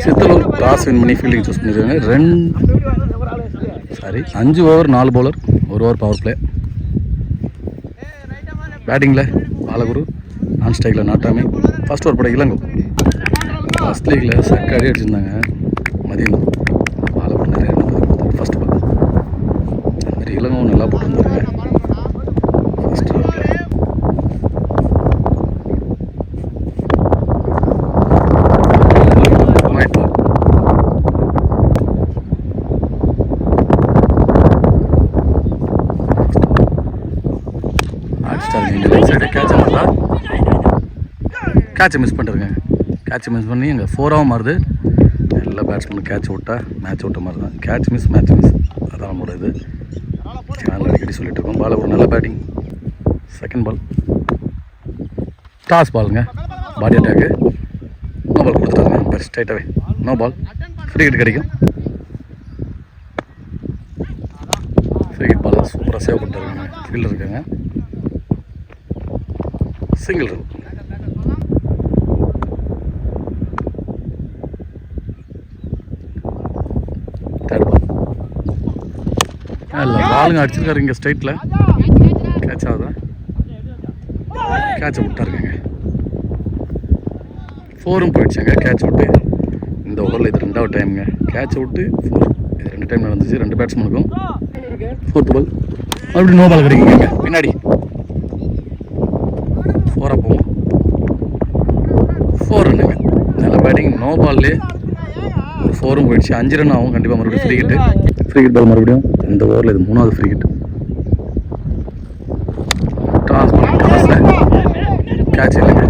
Sithalur toss win பண்ணி fielding choose பண்ணியிருக்காங்க. 5 over 4 bowler, 1 over power play. பேட்டிங்கில் பாலகுரு, நான் ஸ்ட்ரைக்கில் நாட்டாமை. ஃபர்ஸ்ட் ஓவர் பட இளங்கோ. ஃபர்ஸ்ட் லீக்கில் சக்க அடி அடிச்சிருந்தாங்க மதியம். பாலகுரு நிறைய ஃபர்ஸ்ட் பால். அது மாதிரி இளங்கோ நல்லா போட்டு வந்தாருங்க ஃபர்ஸ்ட் ஓவரில். கேட்சை மிஸ் பண்ணிருங்க. கேட்சை மிஸ் பண்ணி எங்கள் 4-ஆக மாறுது. எல்லா பேட்ஸ்மேனும் கேட்ச் விட்டா மேட்ச் விட்ட மாதிரி தான். கேட்ச் மிஸ் மேட்ச் மிஸ், அதான் நம்மளோட இது. சேனல் அடிக்கடி சொல்லிட்டு இருக்கோம். பால் ஒரு நல்ல பேட்டிங். செகண்ட் பால் டாஸ் பாலுங்க. பாடி அட்டாக்கு. நோ பால் கொடுத்துட்டாங்க. ஸ்ட்ரைட்டாகவே நோ பால். ஃப்ரீ ஹிட் கிடைக்கும். ஃப்ரீ ஹிட் பால் சூப்பராக சேவ் பண்ணிட்டுருக்காங்க. ஃபீல்டர் இருக்காங்க. Single run. Third ball. இல்லை பாலுங்க அடிச்சிருக்காரு இங்கே ஸ்ட்ரைட்டில். கேட்ச் ஆகுதா? கேட்சை விட்டாருங்க. 4ம் போயிடுச்சுங்க கேட்ச் விட்டு. இந்த ஓவரில் இது 2வது டைமுங்க கேட்சை விட்டு 4. இது 2 டைம் நடந்துச்சு 2 பேட்ஸ்மேனுக்கும். 4th பால் மறுபடியும் நோ பால் கிடைக்குங்க. பின்னாடி 4-ஆக போகும். 4 ரன்னுங்க. நல்ல பேட்டிங். நோ பால்லே 4ம் போயிடுச்சு. 5 ரன் ஆகும் கண்டிப்பாக. மறுபடியும் free hit. Free hit ball மறுபடியும் இந்த ஓவரில் இது 3வது ஃப்ரீ ஹிட். கேட்ச் இல்லைங்க.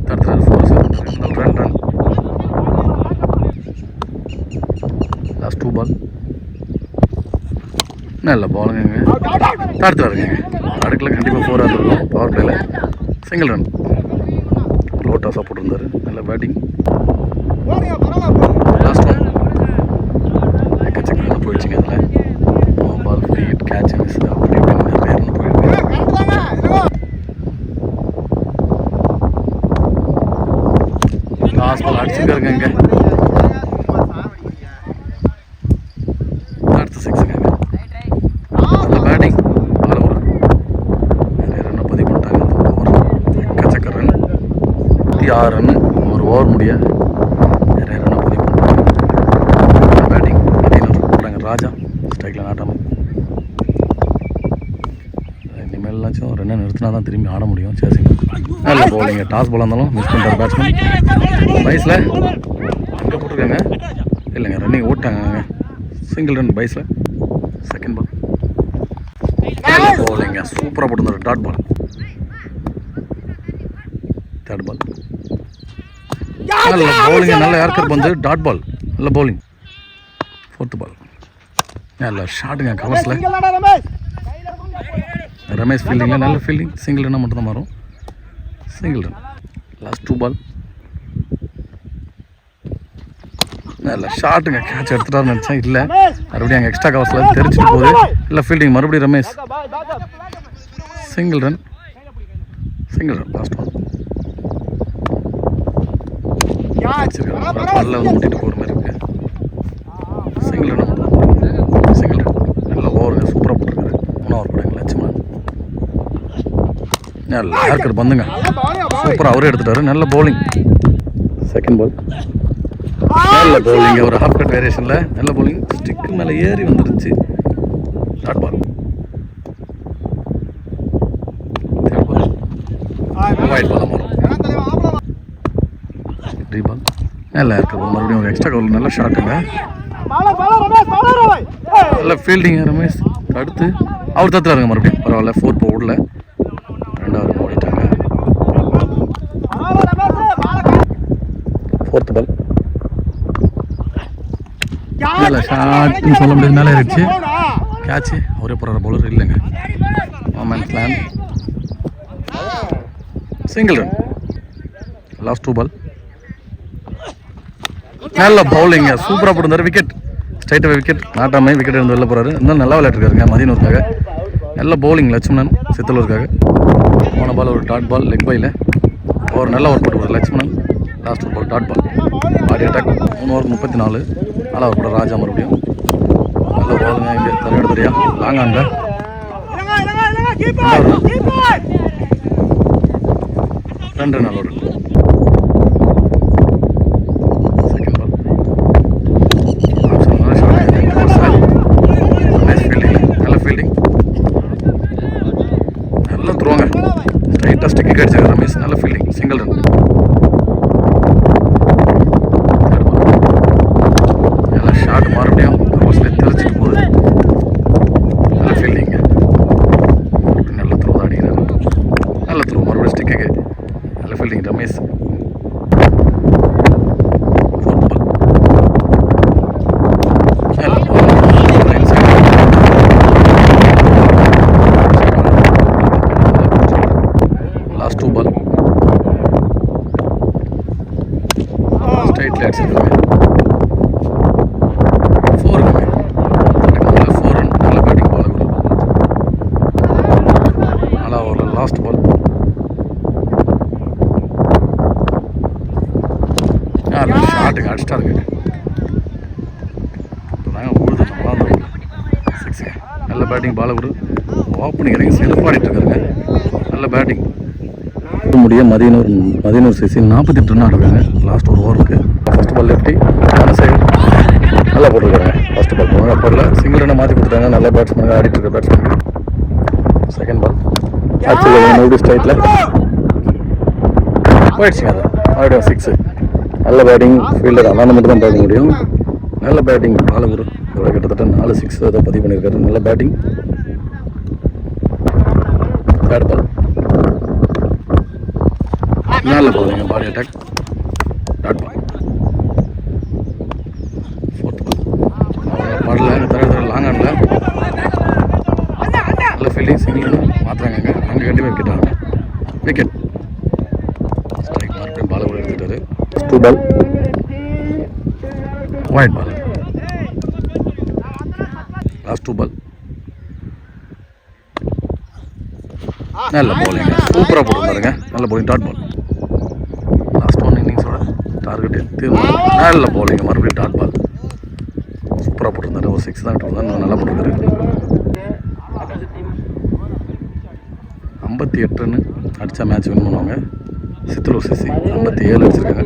தடுத்துறாரு. 4 ரன். Last 2 ball. நல்ல பாலுங்க. தடுத்துறாருங்க. அடுக்கில் கண்டிப்பாக 4 இருக்கும். பவர் பிளேல சிங்கிள் ரன். லோ டாஸாக போட்டிருந்தாரு. நல்ல பேட்டிங். லாஸ்ட் ஒன் எக்கச்சக்கம் போயிடுச்சுங்க. அதில் no ball, free hit, catch miss அப்படி நிறைய ரன் போயிருக்கு. லாஸ்ட் பால் அடிச்சுருக்காருங்க. இங்கே அடுத்த 6ங்க. நல்ல பேட்டிங். பாலகுரு நிறைய ரன்னை பதிவு பண்ணிட்டாங்க. அந்த ஓவர் எக்கச்சக்க ரன். 6 ரன்னு ஒரு ஓவர் முடிய நிறைய ரன்னை பதிவு பண்ணிட்டாங்க. பேட்டிங் போட்டாங்க. ராஜா ஸ்ட்ரைக்கில் நாட்டாமல். இனிமேலாச்சும் ரன்னை நிறுத்தினா தான் திரும்பி ஆட முடியும். சேசிங் நல்ல பவுலிங்க. டாஸ் பாலாக இருந்தாலும் மிஸ் பண்ணிட்டார் பேட்ஸ்மேன். பைஸில் அங்கே போட்டிருக்காங்க. இல்லைங்க running ஓட்டாங்க. Single run பைஸில். Second ball பவுலிங்க. சூப்பராக போட்டிருந்தார். Dot ball. தேர்ட் பால் நல்ல பவுலிங்க. நல்ல ஏர்கர் வந்து டாட் பால். நல்ல பவுலிங். 4th பால் நல்ல ஷாட்டுங்க. கவர்ஸில் ரமேஷ் ஃபீல்டிங்கில் நல்ல ஃபீல்டிங். சிங்கிள் ரன்னாக மட்டும் தான் மாறும். Single run. லாஸ்ட் 2 பால் நல்ல ஷாட்டுங்க. கேட்ச் எடுத்துட்டாருன்னு நினச்சேன். இல்லை மறுபடியும் அங்கே எக்ஸ்ட்ரா கவர்ஸில் தெரிச்சிட்டு போகுது. இல்லை ஃபீல்டிங் மறுபடியும் Ramesh. Single run. Single run. Last one பல்ல வந்து ஊட்டிட்டு போகிற மாதிரி இருக்கு. சிங்கிள் ரன் மட்டும். Single run. நல்ல ஓவருங்க. சூப்பராக போட்டிருக்காரு. 3வது படங்க லட்சுமணன். நல்ல ஏர்கர் பந்துங்க. சூப்பராக அவரே எடுத்துட்டாரு. நல்ல பவுலிங். செகண்ட் பால் நல்ல பவுலிங். ஒரு ஹாஃப் கட் வேரியேஷனில் நல்ல பவுலிங். ஸ்டிக்கு மேலே ஏறி வந்துருச்சு. Dot ball. ஒயிட் பால் மாறும். 3 பால் நல்லா இருக்குது. மறுபடியும் ஒரு எக்ஸ்ட்ரா கவர். நல்ல ஷாட்டுங்க. நல்ல ஃபீல்டிங்க ரமேஷ். அடுத்து அவர் தத்துறாருங்க மறுபடியும். பரவாயில்ல 4 ஓடல. 2வது ஓடிட்டாங்க. 4th பால் நல்ல ஷாட்னு சொல்ல முடியாது. மேலே இருந்துச்சு. கேட்ச் அவரே போடுற பவுலர் இல்லைங்க. Man plan. Single run. Last 2 ball நல்ல பவுலிங்க. சூப்பராக போட்டிருந்தாரு. விக்கெட். ஸ்ட்ரைட்டாக விக்கெட். நாட்டாமை விக்கெட் இருந்து வெளில போகிறாரு. இருந்தாலும் நல்லா விளையாட்டுருக்காருங்க மதியனூருக்காக. நல்ல பவுலிங் லட்சுமணன் சித்தலூருக்காக. போன பால் ஒரு டாட் பால் லெக் பையில் ஒரு நல்ல ஓவர் போட்டு Lakshmanan. Last ball dot ball. Body attack 3 over 34. நாலாவது கூட ராஜா மறுபடியும் நல்ல பாலுங்க. இங்கே தலையோட தெரியா லாங்காங்க 2 நாள் ஒரு செகண்ட் பால். நல்ல ஃபீல்டிங் நல்ல த்ரோங்க. ஸ்ட்ரைட்டாக ஸ்டிக்கு அடிச்சாங்க ரமேஷ். நல்ல ஃபீல்டிங் சிங்கிள் ரன். நல்லா ஷாட் மறுபடியும் தெரிச்சிட்டு போகுது. நல்ல ஃபீல்டிங்க. நல்ல த்ரோ தான் அடிக்கிறாரு. நல்ல த்ரோ மறுபடியும் ஸ்டிக்கு. நல்ல ஃபீல்டிங் ரமேஷ். லாஸ்ட் 2 பால் ஸ்ட்ரைட்ல அடிச்சிருக்காங்க. 4 4 ரன். நல்ல பேட்டிங் பால். நல்லா ஒரு லாஸ்ட் பால். ஷாட்டுங்க அடிச்சிட்டாருங்க. உழுது நல்லா 6. நல்ல பேட்டிங் பால். ஒரு ஓப்பனிங் இறங்கி செல்ஃபாடிட்டு இருக்காருங்க. நல்ல பேட்டிங். முடிய மதியனூர் சிசி 48 ரன் ஆடுறாங்க லாஸ்ட் ஒரு ஓவருக்கு. ஃபர்ஸ்ட் பால் லெஃப்டி சைடு நல்லா போட்டிருக்காங்க. ஃபர்ஸ்ட் பால் போனாங்க அப்போல சிங்கிள் ரன்னை மாற்றி கொடுத்துட்டாங்க. நல்ல பேட்ஸ்மேன் ஆடிட்டு இருக்க பேட்ஸ்மேன். செகண்ட் பால் ஆக்சுவலி மறுபடியும் ஸ்ட்ரைட்டில் போயிடுச்சுங்க. அது மறுபடியும் 6. நல்ல பேட்டிங் ஃபீல்டர் அண்ணாந்து மட்டும் தான் பார்க்க முடியும். நல்ல பேட்டிங் பாலகுரு இதோட கிட்டத்தட்ட 4 6 அதை பதிவு பண்ணியிருக்காரு. நல்ல பேட்டிங். தேர்ட் பால் நல்ல பாலுங்க. Body attack dot ball. Fourth ball பாடல தர லாங் ஆடல. நல்ல ஃபீல்டிங் சிங்கிள் மாற்றுறாங்க. அங்கே கண்டிப்பாக விக்கெட் ஆகும். விக்கெட் ஸ்ட்ரைக் மறுபடியும் பால் கூட எடுத்துட்டாரு. 2 பால் ஒயிட் பால். லாஸ்ட் 2 பால் நல்ல பவுலிங்க. சூப்பராக போட்டுருந்தாருங்க. நல்ல பவுலிங் டாட் பால். லாஸ்ட் 1 இன்னிங்ஸோட டார்கெட் எடுத்து நல்ல பவுலிங்க. மறுபடியும் டாட் பால். சூப்பராக போட்டிருந்தாரு. ஒரு 6 தான் விட்டுருந்தாரு. நல்லா போட்டிருக்காரு. 58 ரன் அடித்தா மேட்ச் வின் பண்ணுவாங்க. சித்தலூர் சிசி 57 அடிச்சிருக்காங்க.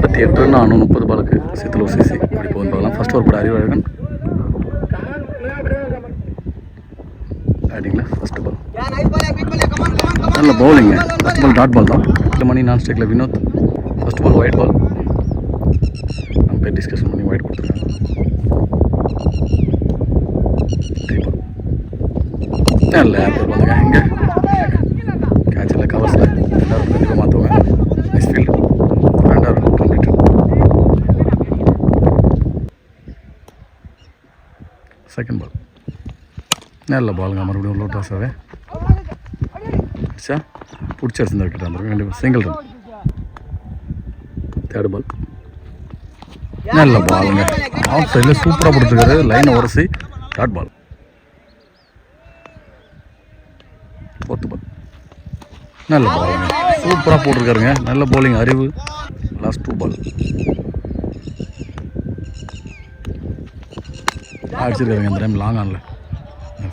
58 ரன் 30 பாலுக்கு சித்தலூர் சிசி இப்படி போகும் பார்க்கலாம். ஃபர்ஸ்ட் ஓவர் கூட அறிவழகன் பேட்டிங்கில் ஃபர்ஸ்ட் பால் நல்ல பவுலிங்க. ஃபர்ஸ்ட் பால் டாட் பால் தான். மணி நான் ஸ்ட்ரைக்கில் Vinod. First ball white ball. நம்ம டிஸ்கஷன் பண்ணி ஒயிட் கொடுத்துருக்காங்க. 3 பால் நல்ல ஆப்பிள் வந்துங்க. இங்கே கேட்சில் கவர்ஸில் எல்லாரும் கண்டிப்பாக மாற்றுவாங்க. Next field 2 complete. Second ball நல்ல பாலுங்க. மறுபடியும் லோ டாஸாகவே அடிச்சா பிடிச்சி அடிச்சிருந்தா விக்கெட் வந்துருக்கும். கண்டிப்பாக சிங்கிள் ரன். தேர்ட் பால் நல்ல பாலுங்க. ஆஃப் சைடில் சூப்பராக போட்டுருக்காரு. லைனை உரசி டாட் பால். ஃபோர்த்து பால் நல்ல பாலுங்க. சூப்பராக போட்டிருக்காருங்க. நல்ல பவுலிங் அறிவு. லாஸ்ட் 2 பால் அடிச்சிருக்காருங்க. இந்த டைம் லாங் ஆனில்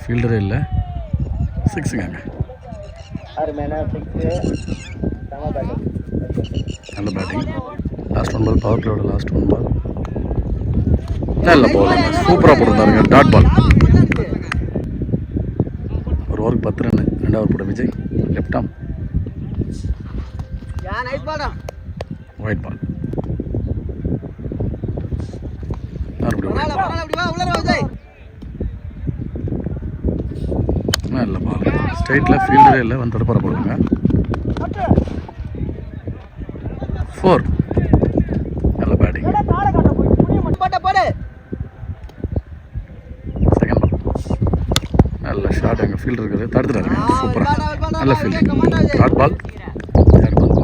ஃபீல்டரே இல்லை. 6ங்க. நல்ல பேட்டிங். லாஸ்ட் 1 பால் பவர் பிளேயோட லாஸ்ட் 1 பால் நல்ல பவுலிங்க. சூப்பராக போட்டிருந்தாருங்க. Dot ball. ஒரு ஓவருக்கு 10 ரன். 2வது போட Vijay left arm white ball. நல்ல பால். ஸ்ட்ரைட்டில் ஃபீல்டரே இல்லை. வந்து தடுப்பற போடுங்க. 4 நல்ல பேட்டிங். செகண்ட் பால் நல்ல ஷாட். எங்கள் ஃபீல்டர் இருக்குது தடுத்துட்டாருங்க. சூப்பராக நல்ல fielding. Dot ball. Third ball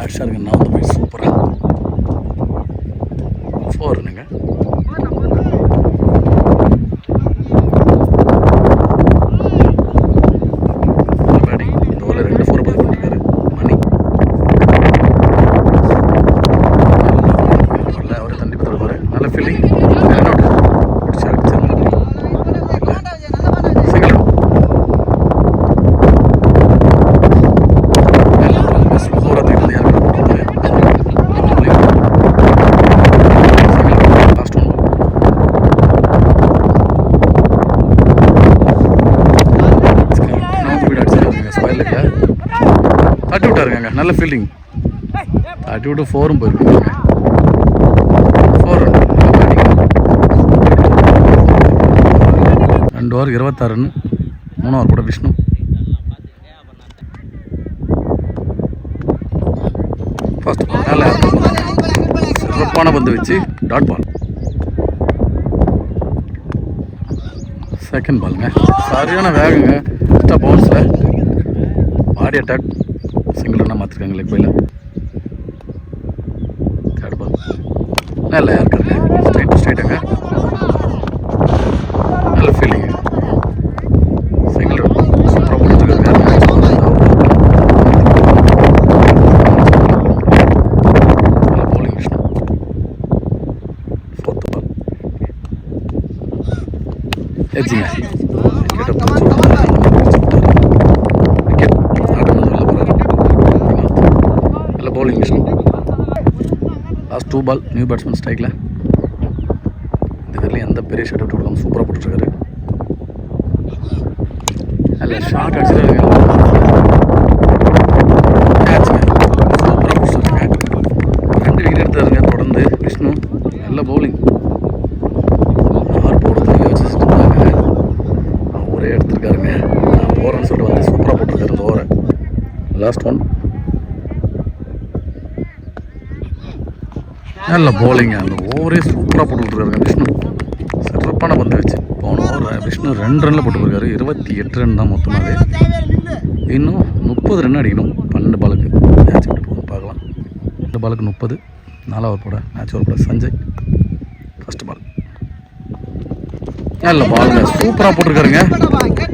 அடிச்சாருங்க. 4வது பால் சூப்பராக 4னுங்க. பேட்டிங் இந்த ஓவரில் 2 4 நல்ல fielding. 32 4 போயிருக்குங்க. 4 run. 2 over 26 run. 3 over கூட விஷ்ணு. ஃபர்ஸ்ட் பால் நல்ல சிறப்பான பந்து வச்சு டாட் பால். செகண்ட் பாலுங்க சரியான வேகங்க. எக்ஸ்ட்ரா பவுன்ஸில் பாடி அட்டாக் சிங்கிள் ரன்னாக மாற்றிருக்காங்க லெக் பையில். தேர்ட் பால் நல்ல யாருக்காங்க ஸ்ட்ரைட்டுங்க. நல்ல ஃபீலிங் சிங்கிள் ரன். சூப்பராக போட்டுருக்காரு. நல்ல பவுலிங் விஷ்ணு. ஃபோர்த் பால் எட்ஜிங்க நல்ல பவுலிங் விஷ்ணு. லாஸ்ட் 2 பால் நியூ பேட்ஸ்மேன் ஸ்ட்ரைக்கில். இந்த இதில் எந்த பெரிய ஷாட் அவுட் கொடுக்காம சூப்பராக போட்டுருக்காரு. நல்ல ஷார்ட் அடிச்சிருக்காங்க. சூப்பராக போட்டுருக்காங்க. 2 விக்கெட் எடுத்தாருங்க தொடர்ந்து விஷ்ணு. நல்ல பவுலிங். யார் போடுறதுக்கு யோசிச்சுட்டு இருந்தாங்க. அவரே எடுத்துருக்காருங்க. நான் போகிறேன்னு சொல்லிட்டு வந்து சூப்பராக போட்டிருக்காரு இந்த ஓவரை. லாஸ்ட் ஒன் நல்ல பவுலிங்க. அந்த ஓவரே சூப்பராக போட்டுருக்காருங்க விஷ்ணு. சிறப்பான பந்து வச்சு போன ஓவர் விஷ்ணு 2 ரனில் போட்டுருக்காரு. 28 ரன் தான் மொத்தமாகவே. இன்னும் 30 ரன் அடிக்கணும் 12 பாலுக்கு. மேட்ச் எப்படி போகுது பார்க்கலாம். 2 பாலுக்கு 30. 4 ஓவர் போட மேட்ச் ஓவர் போட சஞ்சய். ஃபர்ஸ்ட் பால் நல்ல பாலுங்க சூப்பராக போட்டிருக்காருங்க.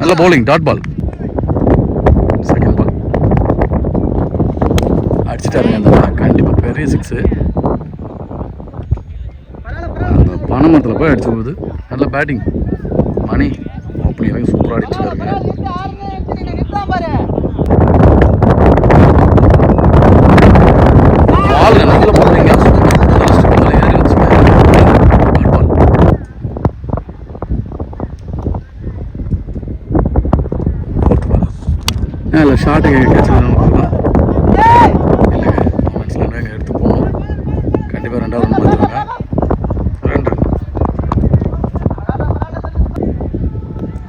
நல்ல bowling dot ball. Second ball அடிச்சுட்டாருங்க. அந்த கண்டிப்பாக பெரிய 6. அந்த பணமரத்தில் போய் அடிச்சு போகுது. நல்ல பேட்டிங் மணி ஓப்பனிங் வரைக்கும் சூப்பராக அடிச்சுட்டாருங்க. பால் நல்ல பவுலிங்க. ஏறி வச்சுங்க டாட் பால். ஃபோர்த் பால் நல்ல ஷார்ட்டு கேட்சலாம். இல்லைங்க மனசில் வேக எடுத்து போகணும். கண்டிப்பாக 2வது ரன் பார்த்துருங்க. 2 ரன்.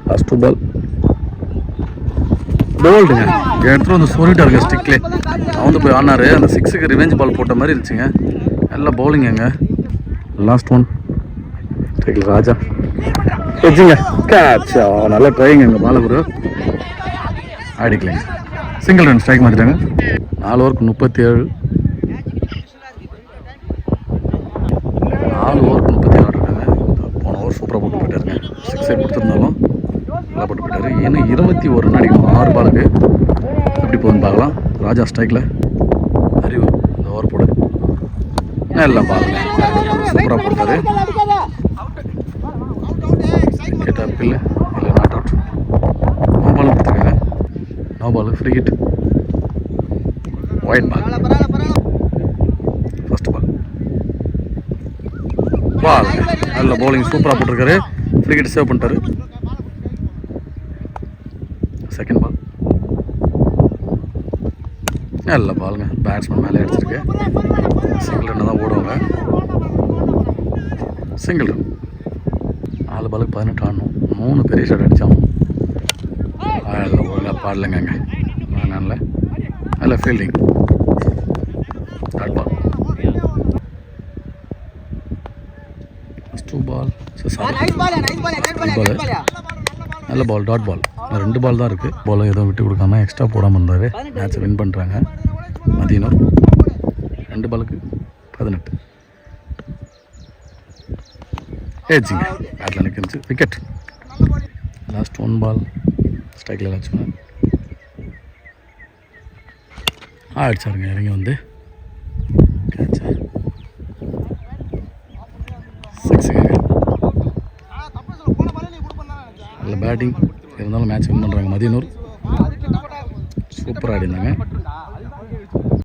லாஸ்ட் 2 பால் போல்டுங்க. எடுத்துகிட்டு வந்து சொல்லிட்டாருங்க ஸ்டிக்லே. அவந்து போய் ஆனார். அந்த 6க்கு ரிவெஞ்ச் பால் போட்ட மாதிரி இருந்துச்சுங்க. நல்ல பவுலிங்க. லாஸ்ட் ஒன் ஸ்ட்ரைக்கில் ராஜா வச்சுங்க கேட்ச். நல்ல ட்ரைங்க எங்கள் பாலகுரு ஆடிக்கலைங்க. சிங்கிள் ரன் ஸ்ட்ரைக் மாற்றிட்டாங்க. 4 ஓவருக்கு 37. 4 ஓவருக்கு 37 இருக்காங்க. போன ஓவர் சூப்பராக போட்டு போயிட்டாருங்க. 6 கொடுத்துருந்தாலும் நல்லா போட்டு போயிட்டாரு. இன்னும் 21 ரன் அடிக்கணும் 6 பாலுக்கு. எப்படி போகுதுன்னு பார்க்கலாம். ராஜா ஸ்ட்ரைக்கில். அறிவு இந்த ஓவர் போட நல்லா பாருங்க சூப்பராக போட்டாரு. விக்கெட் அப் இல்லை நாட் அவுட். நோ பால் கொடுத்துருக்காங்க. No ball free hit. Wide ball. First ball நல்ல பவுலிங் சூப்பராக போட்டிருக்காரு. ஃப்ரீ ஹிட் சேவ் பண்ணிட்டாரு. செகண்ட் பால் நல்ல பாலுங்க. பேட்ஸ்மேன் மேலே அடிச்சிருக்கு. சிங்கிள் ரன் தான் ஓடுவாங்க. Single run. 4 பாலுக்கு 18 ஆடணும். 3 பெரிய ஷாட் அடித்தான். அதில் ஒழுங்காக பாடலைங்க. நல்ல நல்ல ஃபீல்டிங் டாட் பால். 2 பால் நல்ல பால் டாட் பால். 2 பால் தான் இருக்குது. பால் எதுவும் விட்டு கொடுக்காம எக்ஸ்ட்ரா போடாமல் இருந்தார். மேட்சை வின் பண்ணுறாங்க மதியனூர். 2 பாலுக்கு 18. ஏஜிங்க பேட்டில் நிற்கிச்சு. விக்கெட். லாஸ்ட் 1 பால் ஸ்ட்ரைக்கில் லட்சுமணன் அடிச்சாருங்க. இறங்கி வந்து கேட்சா 6ங்க. நல்ல பேட்டிங் இருந்தாலும் மேட்ச் வின் பண்ணுறாங்க மதியனூர். சூப்பராக ஆடிருந்தாங்க.